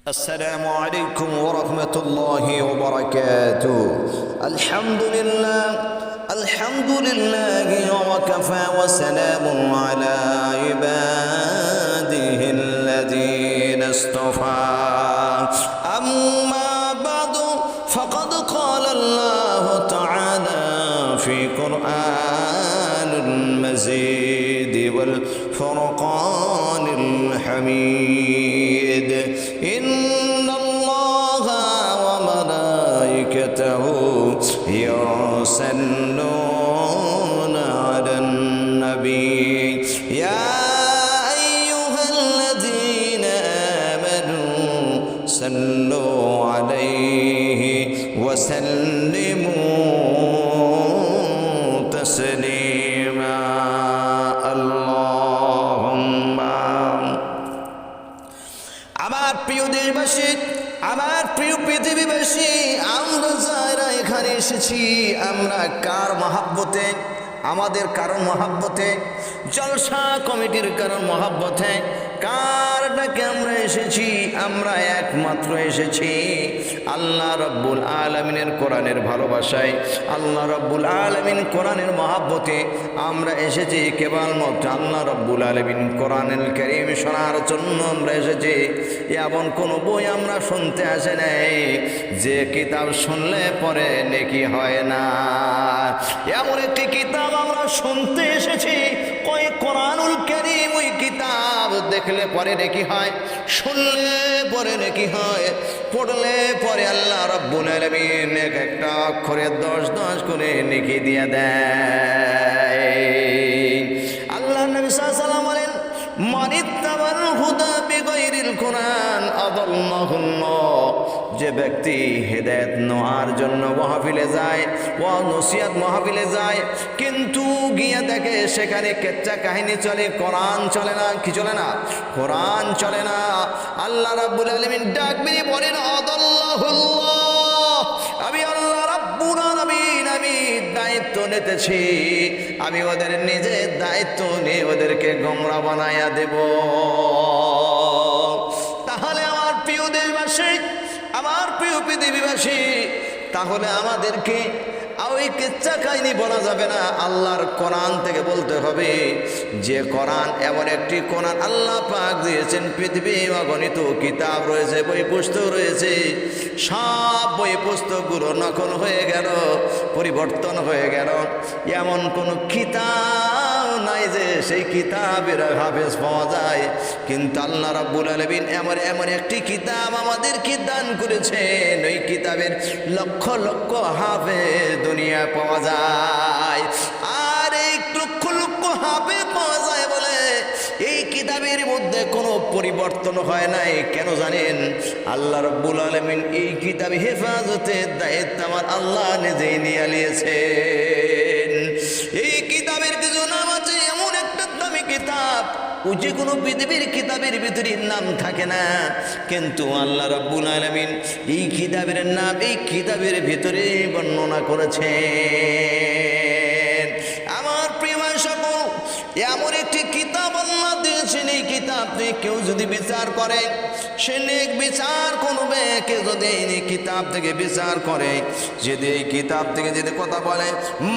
السلام عليكم ورحمة الله وبركاته. الحمد لله وكفى وسلام على عباده الذين اصطفى. أما بعد فقد قال الله تعالى في قرآن المجيد والفرقان الحميد: إن الله وملائكته يصلون على النبي يا أيها الذين آمنوا صلوا عليه وسلموا تسليما. اللهم আমার প্রিয় দেশবাসী, আমার প্রিয় পৃথিবীবাসী, আমরা যারা এখানে এসেছি আমরা কার মহাব্বতে? আমাদের কারণ মহাব্বতে, জলসা কমিটির কারণ মহাব্বতে, কার ডাকে আমরা এসেছি? আমরা একমাত্র এসেছি আল্লাহ রব্বুল আলামিনের কোরআনের ভালোবাসায়, আল্লাহ রব্বুল আলামিন কোরআনের মহাব্বতে আমরা এসেছি। কেবলমাত্র আল্লাহ রব্বুল আলামিন কোরআনুল কারীম শোনার জন্য আমরা এসেছি। এমন কোনো বই আমরা শুনতে আসে নাই যে কিতাব শুনলে পরে নেকি হয় না। এমন একটি কিতাব আমরা শুনতে এসেছি, ওই কোরআনুল কারীম, ওই কিতাব দেখলে পরে নেকি হয়, শুনলে পরে নেকি হয়, পড়লে পরে আল্লাহ রাব্বুল আলামিন এক একটা অক্ষরে 10 করে নেকি দিয়ে দেয়। আল্লাহ নবী সাল্লাল্লাহু আলাইহি ওয়াসাল্লাম বলেন, মানিত্তাবাল হুদা বিগাইরিল কোরআন আদাল্লাহুল্লাহ। যে ব্যক্তি হেদায়েত নেওয়ার জন্য মাহফিলে যায়, ওয়াজ নসিহত মাহফিলে যায়, কিন্তু গিয়ে দেখে সেখানে কেচ্চা কাহিনী চলে, কোরআন চলে না। কি চলে না? কোরআন চলে না। আল্লাহ রাব্বুল আলামিন ডাক দিয়ে বলেন, আদাল্লাহুল্লাহ, আমি আল্লাহ রাব্বুল আলামিন আমি দায়িত্ব নিতেছি, আমি ওদের নিজের দায়িত্ব নিয়ে ওদেরকে গোমরা বানায়া দেব। তাহলে আমার প্রিয় দেশবাসী, আমার প্রিয় পৃথিবীবাসী, তাহলে আমাদেরকে ওই কিচ্ছা কাহিনী বলা যাবে না, আল্লাহর কোরআন থেকে বলতে হবে। যে কোরআন এমন একটি কোরআন আল্লাহ পাক দিয়েছেন, পৃথিবী অগণিত কিতাব রয়েছে, বই পুস্তক রয়েছে, সব বই পুস্তকগুলো নকল হয়ে গেল, পরিবর্তন হয়ে গেল। এমন কোনো কিতাব নাই যে সেই কিতাবের হাফেজ পাওয়া যায়। কিন্তু আল্লাহ রাব্বুল আলামিন এমন একটি কিতাব আমাদেরকে দান করেছেন, ওই কিতাবের লক্ষ লক্ষ হাফেজ দুনিয়া পাওয়া যায়। আর এই লক্ষ লক্ষ হাফেজ পাওয়া যায় বলে এই কিতাবের মধ্যে কোনো পরিবর্তন হয় নাই। কেন জানেন? আল্লাহ রাব্বুল আলামিন এই কিতাব হেফাজতের দায়িত্ব আমার আল্লাহ নিজেই নিয়ে নিয়েছেন। এই কিতাবের কিছু নাম আছে, এমন একটা দামি কিতাব, যে কোনো পৃথিবীর কিতাবের ভিতরে নাম থাকে না, কিন্তু আল্লাহ রাব্বুল আলামিন এই কিতাবের নাম এই কিতাবের ভিতরে বর্ণনা করেছেন। আমার প্রিয় সকল, এমন একটি কিতাব আল্লাহ দিয়েছেন, এই কিতাব থেকে কেউ যদি বিচার করে সে নেক বিচার করবে। কেউ যদি এই কিতাব থেকে বিচার করে, যদি এই কিতাব থেকে যদি কথা বলে,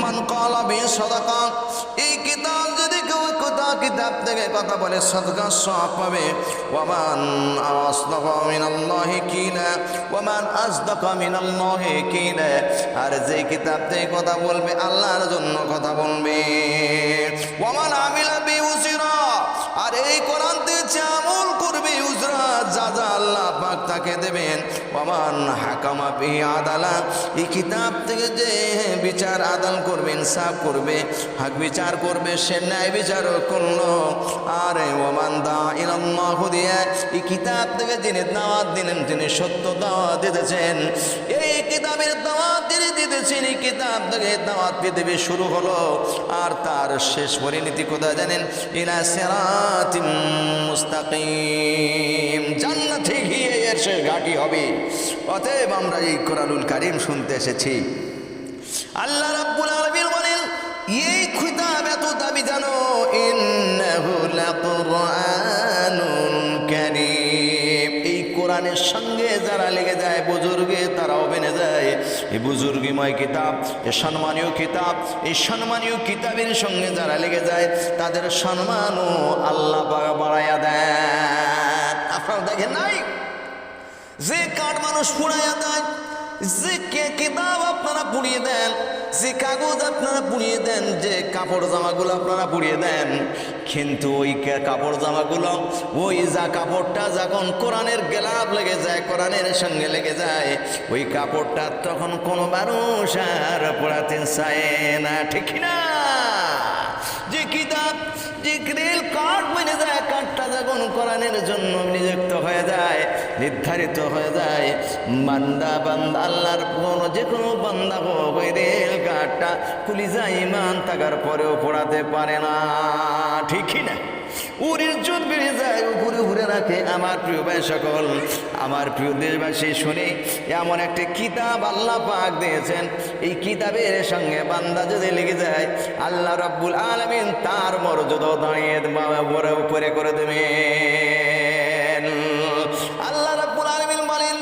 মান ক্বালা বিসাদাকা, এই কিতাব যদি কেউ কিতাব থেকে কথা বলে সাদকা সওয়াব পাবে। ওয়ামান আসদাকা মিনাল্লাহি কিলা, ওয়ামান আসদাকা মিনাল্লাহি কিলা, আর যে কিতাব থেকে কথা বলবে আল্লাহর জন্য কথা বলবে। ওয়ামান আমিলা বিউসরা, আর এই কোরআন থেকে আমল করবে উজরা, যা যা আল্লাহ পাক তাকে দেবেন। ওয়ামান হাকামা বিহি আদালা, এই কিতাব থেকে যে বিচার আদাল করবে, ইনসাফ করবে, হক বিচার করবে, সে ন্যায় বিচারও করলো। আর ওয়ামান দা ইলাল্লাহ দিয়া, এই কিতাব থেকে যিনি দাওয়াত দিলেন, তিনি সত্য দাওয়াত দিতেছেন। এই কিতাবের দাওয়াত তিনি দিতেছেন, এই কিতাব থেকে দাওয়াত পৃথিবী শুরু হলো। আর তার শেষ পরিণতি কোথায় জানেন? ইলা সিরাতিম মুস্তাকিম, জান্নাতে গিয়ে এর শেষ ঘাঁটি হবে। অতএব আমরা এই কোরআনুল কারীম শুনতে এসেছি। আল্লাহ রাব্বুল আলামিন বলেন, এই কিতাব এত দামি জানো, ইন্নাহু লাকুরআনুল কারীম, এই কোরআনের সঙ্গে যারা লেগে যায় বুজুর্গে তারাও বেনে যায়। এই বুজুর্গিময় কিতাব, এই সম্মানীয় কিতাব, এই সম্মানীয় কিতাবের সঙ্গে যারা লেগে যায় তাদের সম্মানও আল্লাহ পাক বাড়াইয়া দেন। আপনারা দেখেন নাই যে কাঠ মানুষ পুড়াইয়া দেয়, যে কিতাব আপনারা পুড়িয়ে দেন, যে কাগজ আপনারা পুড়িয়ে দেন, যে কাপড় জামাগুলো আপনারা পুড়িয়ে দেন, কিন্তু ওই কাপড় জামাগুলো ওই যা কাপড়টা যখন কোরআনের গেলাপ লেগে যায়, কোরআনের সঙ্গে লেগে যায়, ওই কাপড়টা তখন কোনো মানুষ আর পড়াতে চায় না, ঠিক না? যে কিতাব, যে রেল কাঠ বনে যায়, কাঠটা যখন কোরআনের জন্য নিযুক্ত হয়ে যায়, নির্ধারিত হয়ে যায়, বান্দা বান্দা আল্লাহর যে কোনো বান্দা হোক ওই রেল কাঠটা কলিজা ঈমান থাকার পরেও পড়াতে পারে না, ঠিক না? ওর ইজ্জত বেড়ে যায়, উপরে উপরে রাখে। আমার প্রিয় ভাই সকল, আমার প্রিয় দেশবাসী, শুনে এমন একটা কিতাব আল্লাহ পাক দিয়েছেন, এই কিতাবের সঙ্গে বান্দা যদি লেগে যায় আল্লাহ রাব্বুল আলামিন তার মর্যাদা দাঁড়িয়ে উপরে করে দেবেন। আল্লাহ রাব্বুল আলামিন বলেন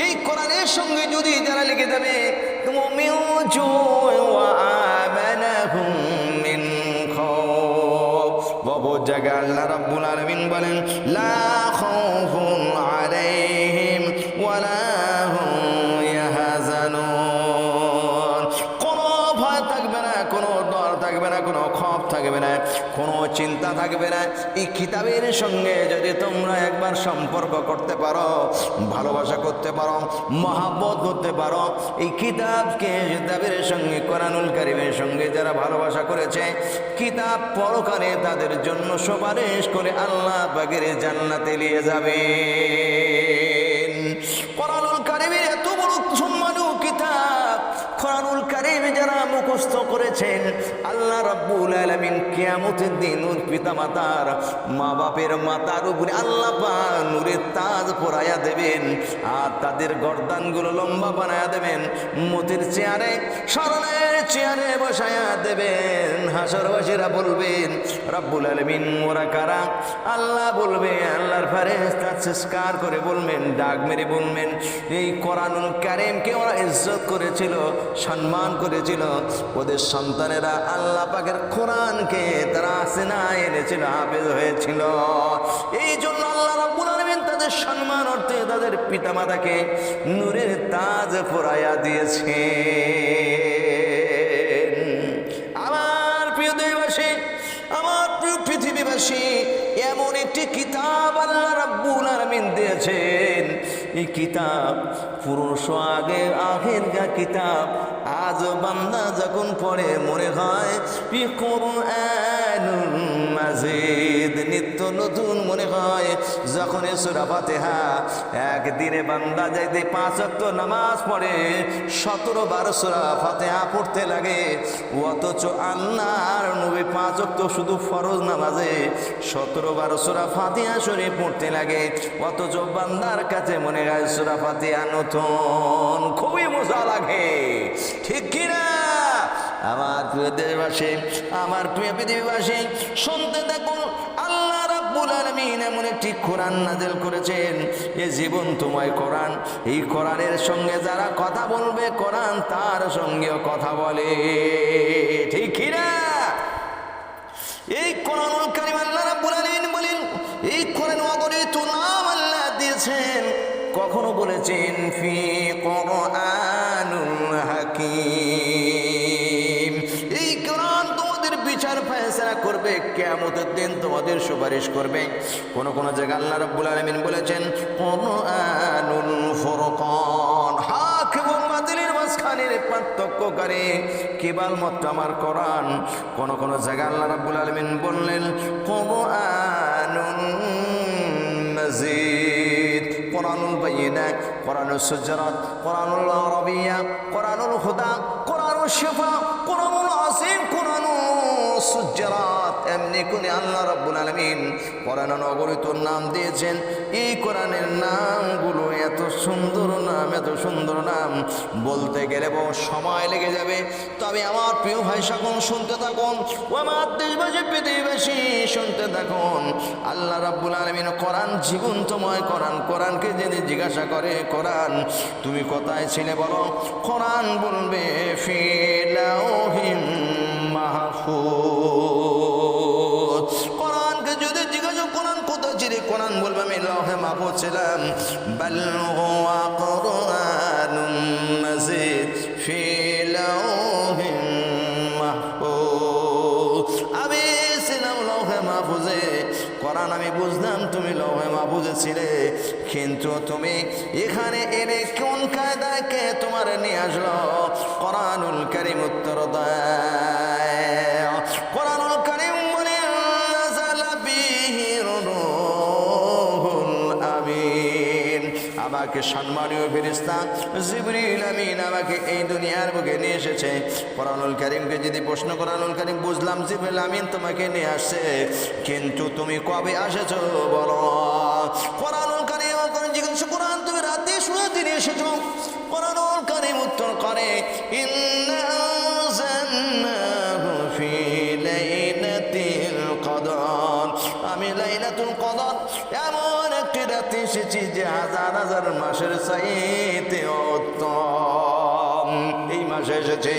এই কোরআনের সঙ্গে যদি যারা লেগে যাবে জায়গায় আল্লাহ রাব্বুল আলামিন বলেন লা খাউফুন আলাইহিম ওয়ালা হুম ইয়াহজানুন। কোনো ভয় থাকবে না, কোনো ডর থাকবে না, কোনো খৌফ থাকবে না, কোনো চিন্তা থাকবে না। এই কিতাবের সঙ্গে যদি তোমরা একবার সম্পর্ক করতে পারো, ভালোবাসা করতে পারো, মহাব্বত করতে পারো, এই কিতাবের সঙ্গে কোরআনুল কারীমের সঙ্গে যারা ভালোবাসা করেছে, কিতাব পরকালে তাদের জন্য সুপারিশ করে আল্লাহ পাকের জান্নাতে নিয়ে যাবে। কোরআনুল কারীমের এত বড় সম্মানীয় কিতাব, কোরআনুল কারীম যারা মুখস্থ করেছেন, আল্লাহ রাব্বুল আলামিন কিয়ামতের দিন ওর পিতামাতার, মা বাপের মাথার উপরে আল্লাহ পাক নূরের তাজ পরাইয়া দেবেন, আর তাদের গর্দানগুলো লম্বা বানায়া দেবেন, মতির চেয়ারে, স্মরণের চেয়ারে বসায়া দেবেন। হাসরবাসীরা বলবেন রাব্বুল আলামিন ওরা কারা? আল্লাহ বলবে, আল্লাহর ফেরেশতা চিৎকার করে বলবেন, ডাক মেরে বলবেন, এই কোরআনুল কারীমকে ওরা ইজ্জত করেছিল, সম্মান করেছিল, ওদের সন্তানেরা আল্লাহ পাকের কোরআনকে তারা আসেনা এনেছিল, হাফেজ হয়েছিল। এই জন্য আল্লাহ রাব্বুল আলামিন তাদের সম্মান অর্থে তাদের পিতামাতাকে নূরের তাজ পরাইয়া দিয়েছে। আমার প্রিয় দেশবাসী, আমার প্রিয় পৃথিবীবাসী, এমন একটি কিতাব আল্লাহ রাব্বুল আলামিন দিয়েছেন। এই কিতাব পুরুষ আগের কিতাব, আজ বান্দা যখন পড়ে মনে হয় কোরআনুল মাজিদ, নিত্য নতুন মনে হয়। যখন সূরা ফাতিহা একদিনে বান্দা যাইতে 5 ওয়াক্ত নামাজ পড়ে 17 বার সূরা ফাতিহা পড়তে লাগে, অথচ আল্লাহর নবী 5 ওয়াক্ত শুধু ফরজ নামাজে 17 বার সূরা ফাতিহা শরীফ পড়তে লাগে, অথচ বান্দার কাছে মনে হয় সূরা ফাতিহা নতুন, খুবই মজা লাগে, ঠিক কিনা? আমার প্রিয় দেশবাসী, আমার প্রিয় পৃথিবীবাসী, শুনতে দেখুন আল্লাহ রাব্বুল আলামিন এমন একটি কোরআন নাযিল করেছেন, এই জীবন্তময় কোরআন। এই কোরআনের সঙ্গে যারা কথা বলবে, কোরআন তার সঙ্গেও কথা বলে, ঠিক কিনা? এই কোরআনুল কারীম আল্লাহ রাব্বুল আলামিন বলেন, এই কোরআন অগণিত নাম আল্লাহ দিয়েছেন। কখনো বলেছেন ফি কোরআনুল হাকীম, এই কোরআন তোমাদের বিচার ফয়সালা করবে, কিয়ামতের দিন তোমাদের সুপারিশ করবে। কোন কোন জায়গায় আল্লাহ রাব্বুল আলামিন বলেছেন কোরআনুল ফুরকান, হক এবং বাতিলের মাঝখানের পার্থক্যকারী কেবলমাত্র আমার কোরআন। কোন কোন জায়গায় আল্লাহ রাব্বুল আলামিন বললেন কোরআনুন মাজিদ, কোরআনুল বাইয়িনা, কোরআনুল সুজরাত, কোরআনুল আরাবিয়া, কোরআনুল হুদা, কোরআনুল শিফা, কোরআনুল আসিম, কোরআনুল সুজরাত। এমনি করে আল্লাহ রাব্বুল আলামিন কোরআনের অগণিত নাম দিয়েছেন। এই কোরআনের নামগুলো এত সুন্দর নাম, এত সুন্দর নাম বলতে গেলে বহু সময় লেগে যাবে। তবে আমার প্রিয় ভাই সকল শুনতে থাকুন, ও আমার দেশবাসী পৃথিবীবাসী শুনতে থাকুন। আল্লাহ রাব্বুল আলামিন কোরআন জীবন্তময় কোরআন। কোরআনকে যদি জিজ্ঞাসা করে, কোরআন তুমি কোথায় ছিলে বলো, কোরআন বলবে ফি লাউহিম মাহফুজ। কোরআনকে যদি জিজ্ঞাসা কোরআন কোথায় ছিলে, কোরআন বলবে আমি লাউহে মাহফুজ ছিলাম। বাল হুয়া কুরআনুম মাজিদ ফি লাউহিম মাহফুজ। আমি ছিলাম লাউহে মাহফুজে। কোরআন আমি বুঝলাম তুমি লাউহে মাহফুজে ছিলে, কিন্তু তুমি এখানে এনে কোন কায়দায় কে তোমার নিয়ে আসলো? কোরআনুল কারীম উত্তর দেয়, কোরআনুল কারীম বলে নাযালা বিহি রূহুল আমিন। আমাকে সম্মানীয় ফেরেশতা জিবরিল আমিন আমাকে এই দুনিয়ার বুকে নিয়ে এসেছে। কোরআনুল কারীমকে যদি প্রশ্ন, কোরআনুল কারীম বুঝলাম জিবরিল আমিন তোমাকে নিয়ে আসছে, কিন্তু তুমি কবে এসেছো বলো? কোরআনুল কারীম জিজ্ঞাসা, কোরআন তুমি রাতে শুয়ে দিনে এসেছো? কোরআনুল কারীম উত্তর করে ইন্না আনজালনাহু ফি লাইলাতিল কদর। আমি লাইলাতুল কদর এমন একটি রাতে এসেছি যে হাজার হাজার মাসের চাইতে উত্তম। এই মাসে এসেছে।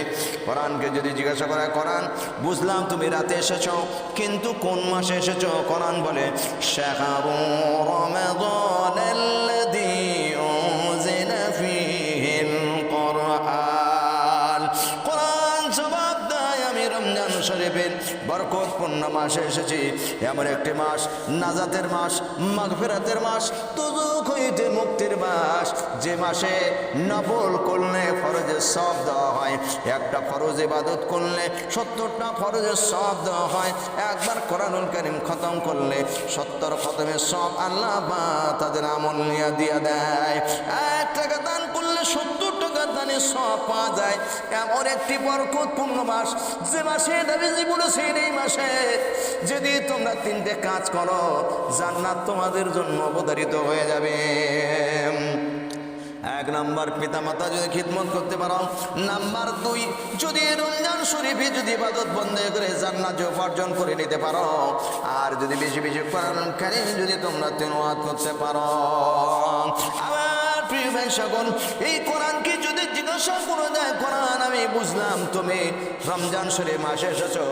কোরআনকে যদি জিজ্ঞাসা করে, কোরআন বুঝলাম তুমি রাতে এসেছো, কিন্তু কোন মাসে এসেছো? কোরআন বলে শাহরু রমাদানাল্লাযী উনজিলা ফীহিল কুরআন। কোরআন জবাব দেয় আমি রমজান শরীফের বরকতপূর্ণ মাসে এসেছি। এমন একটি মাস, নাজাতের মাস, মাগফিরাতের মাস, দুজক হইতে মুক্তির মাস, যে মাসে নফল করলে ফরজের সওয়াব দেওয়া হয়। একটা ফরজ ইবাদত করলে 70টা ফরজের সওয়াব দেওয়া হয়। একবার কোরআনুল কারীম খতম করলে 70 খতমের সওয়াব আল্লাহ তাদের আমল নিয়ে দিয়ে দেয়। 1 টাকা দান করলে 70 টাকা দানের সওয়াব পাওয়া যায়। এমন একটি বরকতপূর্ণ মাস, যে মাসে নবীজি বলেছেন এই মাসে যদি তোমরা 3টে কাজ করো, জান্নাত তোমাদের জন্য অবধারিত হয়ে যাবে। 1 নম্বর পিতামাতা যদি খিদমত করতে পারো। নাম্বার 2 যদি রমজান শরীফে যদি ইবাদত বন্ধ করে জান্নাত উপার্জন করে নিতে পারো। আর যদি বেশি বেশি কোরআনুল কারীম যদি তোমরা তিলাওয়াত করতে পারো। আমার প্রিয় ভাই সকল, এই কোরআনকে যদি জিজ্ঞাসা করে দেয়, কোরআন আমি বুঝলাম তুমি রমজান শরীফ মাসে এসেছো,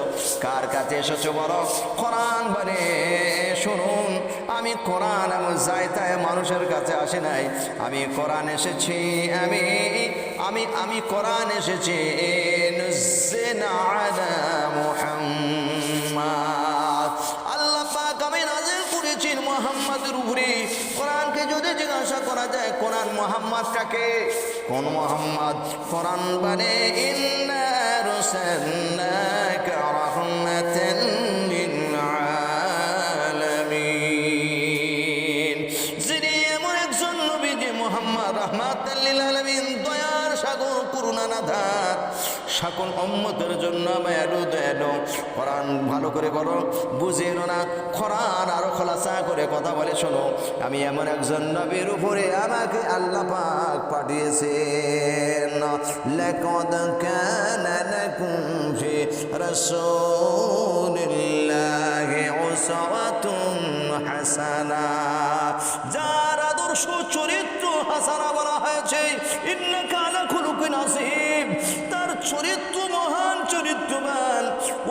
কার কাছে এসেছো বলো? কোরআন বলে শুনুন, আমি কোরআন এমন যাইতায় মানুষের কাছে আসি নাই। আমি কোরআন এসেছি, আমি কোরআন এসেছি নুজ্জিলা আলা মুহাম্মাদ। আল্লাহ পাক আমি নাযিল করেছি মুহাম্মাদের উপরে। কোরআনকে যদি জিজ্ঞাসা করা যায়, কোরআন মুহাম্মাদটাকে? কোন মুহাম্মদ? কোরআন বলে ইন্না আরসালনাকা রাহমাতান লিল আলামিন। যিনি এমন একজন নবী যে মুহাম্মদ রাহমাতাল লিল আলামিন, দয়ার সাগর, করুণা ধার, সকল উম্মতের জন্য মায়ালু দয়ালু। কোরআন ভালো করে বলো, বুঝে না। কোরআন আরো খোলাসা করে কথা বলে শোনো, আমি এমন একজন নবীর উপরে আমাকে আল্লাহ পাক পাঠিয়েছেন। লাকাদ কানা লাকুম ফি রাসূলিল্লাহি উসওয়াতুন হাসানা। যার আদর্শ চরিত্র হাসানা বলা হয়েছে, ইন্নাকা আলা খুলুকিন আযীম। তার চরিত্র মহান চরিত্রবান।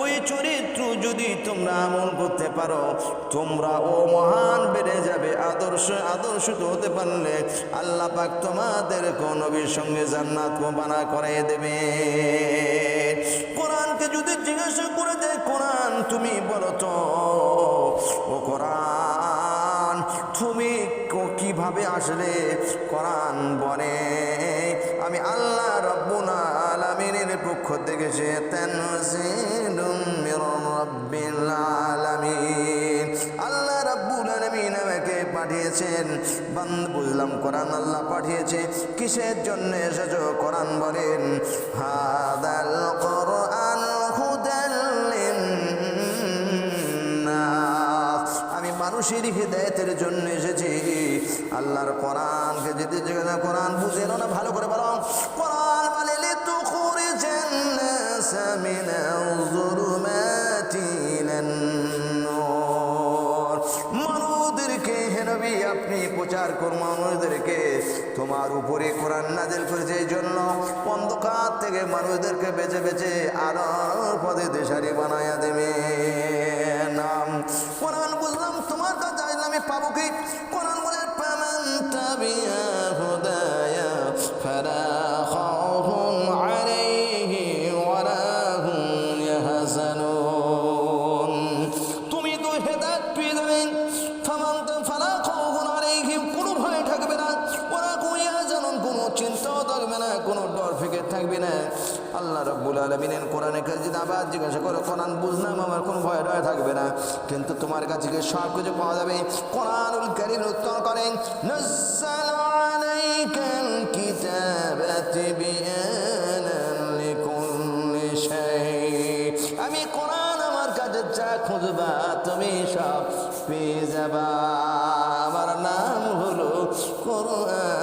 ওই চরিত্র যদি তোমরা আমল করতে পারো, তোমরা ও মহান বেড়ে যাবে। আদর্শিত হতে পারলে আল্লাহ পাক তোমাদের নবীর সঙ্গে জান্নাত বানা করে দেবে। কোরআনকে যদি জিজ্ঞাসা করে দেয়, কোরআন তুমি বলো তো, ও কোরআন তুমি কিভাবে আসলে? কোরআন বলে আমি আল্লাহ রাব্বুল আলামিনের পক্ষ থেকে সে তানজিলুম মির রাব্বিল আলামিন। আল্লাহ রাব্বুল আলামিন আমাকে পাঠিয়েছেন। বুঝলাম কোরআন আল্লাহ পাঠিয়েছে। কিসের জন্য এসেছো? কোরআন বলেন হাদাল কোরআন হুদাল লিন্নাস। আমি মানুষের হিদায়াতের জন্য এসেছি। আল্লাহর কোরআনকে যদি জিজ্ঞাসা কোরআন বুঝে না ভালো করে বলো কোরআন মানে লিতুখরিজান নাস মিনাল যুলুমাতি ইলান নূর। মানুষদেরকে হে নবী আপনি প্রচার করুন মানুষদেরকে তোমার উপরে কোরআন নাজিল করেছে এই জন্য অন্ধকার থেকে মানুষদেরকে বেছে বেছে আলোর পথে দিশারি বানায়া দেবে নাম। কোরআন বুঝলাম তোমার কাছে আইলে আমি পাবো কি? কোরআন বলে ফামান তাবিয়া হুদায়া ফালা খাউফুন আলাইহি ওয়ালা হুম ইয়াহজানুন। তুমি তো হেদায়েত পেয়ে যাবেন ফামান ফালা খাউফুন আলাইহিম, কোনো ভয় থাকবে না, ওরা কোন ইয়াহজানুন, কোনো চিন্তাও থাকবে না, কোনো ডর ফিকির থাকবে না। আল্লাহ রাব্বুল আলামিনের কোরআনের কাছে যদি আবার জিজ্ঞাসা করো কোরআন বুঝলাম আমার কোনো ভয় ডর থাকবে না, কিন্তু তোমার কাছে গিয়ে সব কিছু পাওয়া যাবে। কোরআনুল কারীম উত্তর করেন নাযালা আলাইকাল কিতাবা তিবয়ানান লিকুল্লি শাই। আমি কোরআন আমার কাছে যা খুঁজবা তুমি সব পেয়ে যাবা। আমার নাম হলো কোরআন।